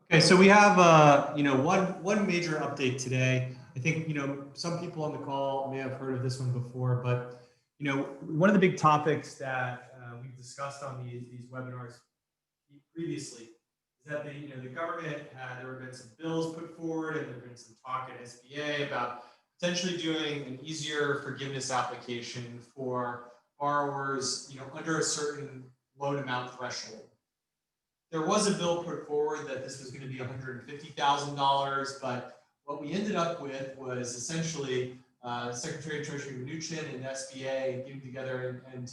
Okay, so we have one major update today. I think some people on the call may have heard of this one before, but one of the big topics that we've discussed on these webinars previously is that the government there have been some bills put forward, and there have been some talk at SBA about potentially doing an easier forgiveness application for borrowers under a certain loan amount threshold. There was a bill put forward that this was going to be $150,000, but what we ended up with was essentially Secretary of Treasury Mnuchin and SBA getting together and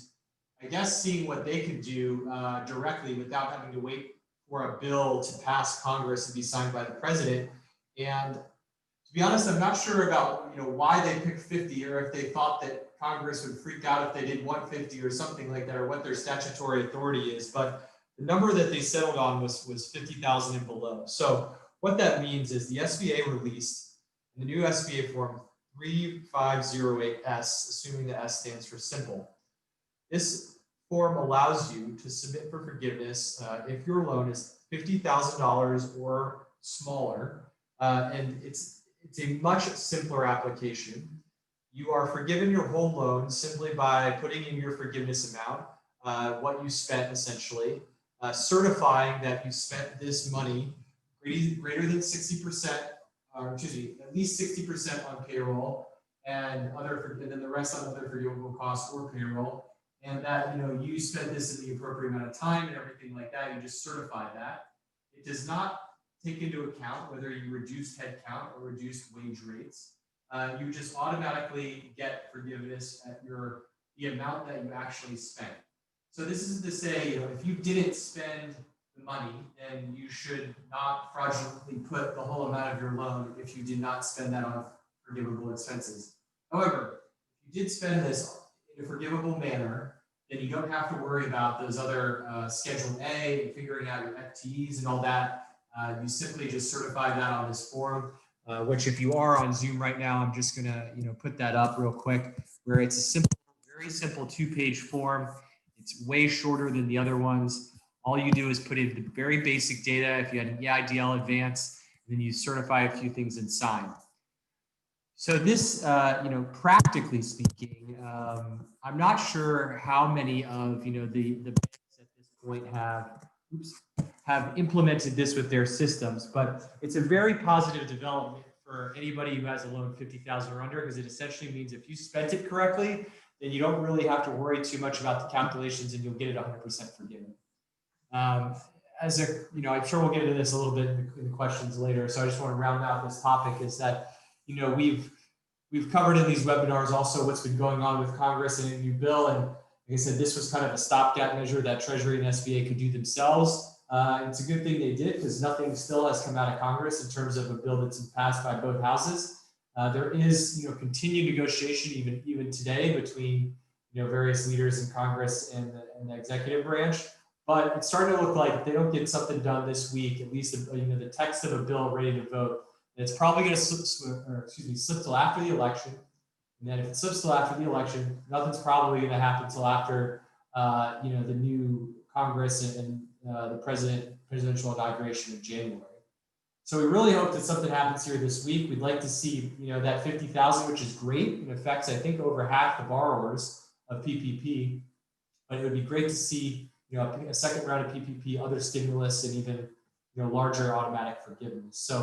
I guess seeing what they could do directly without having to wait for a bill to pass Congress and be signed by the president. And to be honest, I'm not sure about why they picked 50, or if they thought that Congress would freak out if they did 150 or something like that, or what their statutory authority is. But the number that they settled on was 50,000 and below. So what that means is the SBA released the new SBA form 3508S, assuming the S stands for simple. This form allows you to submit for forgiveness if your loan is $50,000 or smaller, and it's a much simpler application. You are forgiven your whole loan simply by putting in your forgiveness amount, what you spent essentially, certifying that you spent this money greater than 60%, at least 60% on payroll, and then the rest on other forgivable costs or payroll, and that you spent this in the appropriate amount of time and everything like that. You just certify that. It does not take into account whether you reduced headcount or reduced wage rates. You just automatically get forgiveness at the amount that you actually spent. So this is to say, if you didn't spend the money, then you should not fraudulently put the whole amount of your loan if you did not spend that on forgivable expenses. However, if you did spend this in a forgivable manner, then you don't have to worry about those other Schedule A and figuring out your FTEs and all that. You simply just certify that on this form, which if you are on Zoom right now, I'm just gonna put that up real quick, where it's a simple, very simple 2-page form. It's way shorter than the other ones. All you do is put in the very basic data. If you had an EIDL advance, and then you certify a few things and sign. So this, practically speaking, I'm not sure how many of the banks at this point have implemented this with their systems, but it's a very positive development for anybody who has a loan 50,000 or under, because it essentially means if you spent it correctly, then you don't really have to worry too much about the calculations, and you'll get it 100% forgiven. I'm sure we'll get into this a little bit in the questions later. So I just want to round out this topic is that, we've covered in these webinars also what's been going on with Congress and a new bill. And like I said, this was kind of a stopgap measure that Treasury and SBA could do themselves. It's a good thing they did, because nothing still has come out of Congress in terms of a bill that's been passed by both houses. There is, continued negotiation even today between, various leaders in Congress and the executive branch. But it's starting to look like if they don't get something done this week, at least the text of a bill ready to vote, it's probably going to slip till after the election. And then if it slips till after the election, nothing's probably going to happen till after the new Congress and the presidential inauguration in January. So we really hope that something happens here this week. We'd like to see that 50,000, which is great. It affects, I think, over half the borrowers of PPP. But it would be great to see a second round of PPP, other stimulus, and even larger automatic forgiveness. So